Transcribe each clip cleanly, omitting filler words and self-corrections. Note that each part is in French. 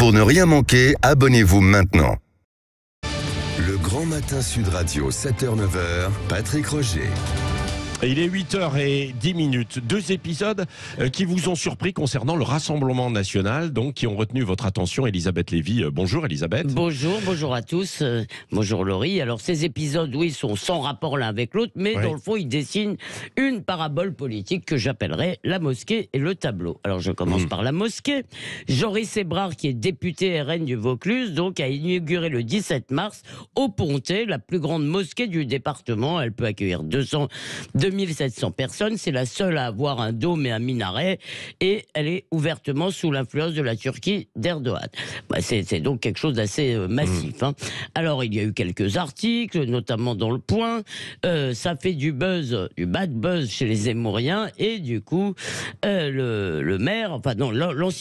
Pour ne rien manquer, abonnez-vous maintenant. Le Grand Matin Sud Radio, 7h-9h, Patrick Roger. Il est 8h10. Deux épisodes qui vous ont surpris concernant le Rassemblement national, donc qui ont retenu votre attention. Elisabeth Lévy, bonjour Elisabeth. Bonjour à tous. Bonjour Laurie. Alors ces épisodes, oui, sont sans rapport l'un avec l'autre, mais dans le fond, ils dessinent une parabole politique que j'appellerais la mosquée et le tableau. Alors je commence par la mosquée. Joris Ebrard, qui est député RN du Vaucluse, donc a inauguré le 17 mars au Pontet, la plus grande mosquée du département. Elle peut accueillir 2700 personnes, c'est la seule à avoir un dôme et un minaret, et elle est ouvertement sous l'influence de la Turquie d'Erdogan. C'est donc quelque chose d'assez massif. Alors il y a eu quelques articles, notamment dans Le Point, ça fait du buzz, du bad buzz chez les Zemmouriens, et du coup l'ancien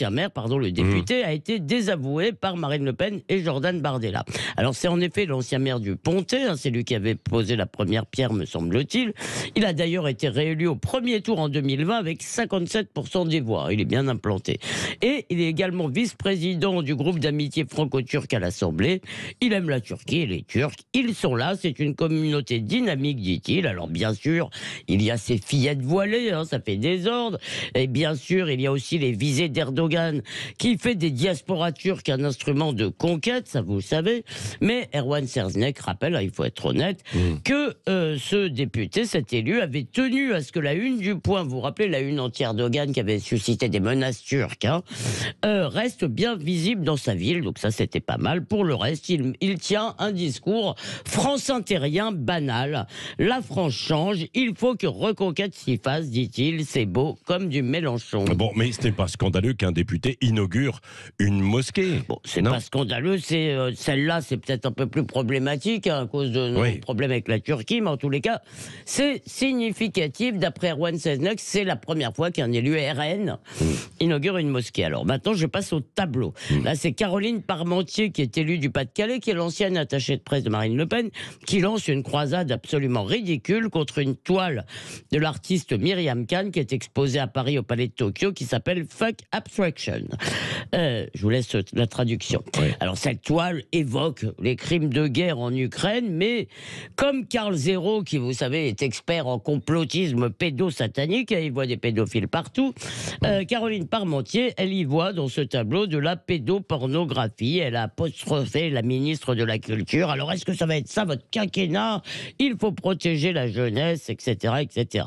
maire, le député, a été désavoué par Marine Le Pen et Jordan Bardella. Alors c'est en effet l'ancien maire du Pontet, c'est lui qui avait posé la première pierre, me semble-t-il. Il a d'ailleurs été réélu au premier tour en 2020 avec 57% des voix. Il est bien implanté. Et il est également vice-président du groupe d'amitié franco-turc à l'Assemblée. Il aime la Turquie et les Turcs. Ils sont là, c'est une communauté dynamique, dit-il. Alors bien sûr, il y a ces fillettes voilées, ça fait désordre. Et bien sûr, il y a aussi les visées d'Erdogan qui fait des diasporas turques un instrument de conquête, ça vous le savez. Mais Erwan Serznek rappelle, il faut être honnête, que ce député, cet élu, avait tenu à ce que la une du Point, vous vous rappelez la une anti-Erdogan qui avait suscité des menaces turques, reste bien visible dans sa ville, donc ça c'était pas mal. Pour le reste, il tient un discours france-intérien banal. La France change, il faut que Reconquête s'y fasse, dit-il, c'est beau comme du Mélenchon. Bon, mais ce n'est pas scandaleux qu'un député inaugure une mosquée. Bon, c'est pas scandaleux, celle-là c'est peut-être un peu plus problématique à cause de nos problèmes avec la Turquie, mais en tous les cas, c'est significatif. D'après Erwan Serznek, c'est la première fois qu'un élu RN inaugure une mosquée. Alors maintenant, je passe au tableau. Là, c'est Caroline Parmentier, qui est élue du Pas-de-Calais, qui est l'ancienne attachée de presse de Marine Le Pen, qui lance une croisade absolument ridicule contre une toile de l'artiste Myriam Khan, qui est exposée à Paris au Palais de Tokyo, qui s'appelle Fuck Abstraction. Je vous laisse la traduction. Alors, cette toile évoque les crimes de guerre en Ukraine, mais comme Karl Zéro, qui, vous savez, est expert en complotisme pédosatanique, il voit des pédophiles partout, Caroline Parmentier, elle y voit dans ce tableau de la pédopornographie. Elle a apostrophé la ministre de la Culture. Alors, est-ce que ça va être ça, votre quinquennat? Il faut protéger la jeunesse, etc., etc.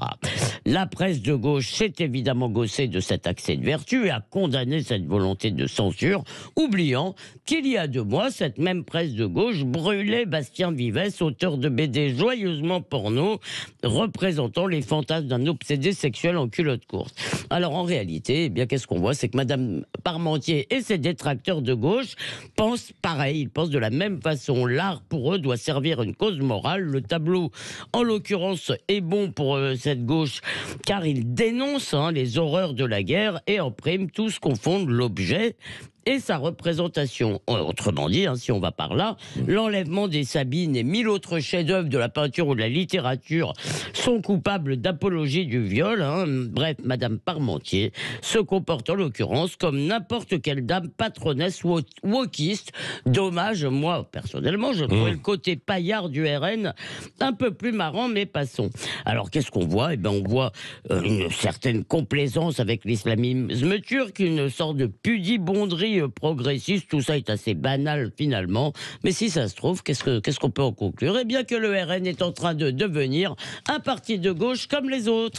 La presse de gauche s'est évidemment gaussée de cet accès de vertu et a condamné cette volonté de censure, oubliant qu'il y a 2 mois, cette même presse de gauche brûlait Bastien Vivès, auteur de BD joyeusement porno, représentant les fantasmes d'un obsédé sexuel en culotte courte. Alors en réalité, qu'est-ce qu'on voit? C'est que Madame Parmentier et ses détracteurs de gauche pensent pareil, ils pensent de la même façon. L'art pour eux doit servir une cause morale. Le tableau, en l'occurrence, est bon pour cette gauche car il dénonce les horreurs de la guerre et en prime tout ce qu'on fonde l'objet et sa représentation. Autrement dit, si on va par là, l'enlèvement des Sabines et 1000 autres chefs-d'œuvre de la peinture ou de la littérature sont coupables d'apologie du viol. Bref, Madame Parmentier se comporte en l'occurrence comme n'importe quelle dame patronesse wokiste. Dommage, moi, personnellement, je trouvais le côté paillard du RN un peu plus marrant, mais passons. Alors, qu'est-ce qu'on voit? On voit une certaine complaisance avec l'islamisme turc, une sorte de pudibonderie progressiste, tout ça est assez banal finalement, mais si ça se trouve, qu'est-ce qu'on peut en conclure? Que le RN est en train de devenir un parti de gauche comme les autres.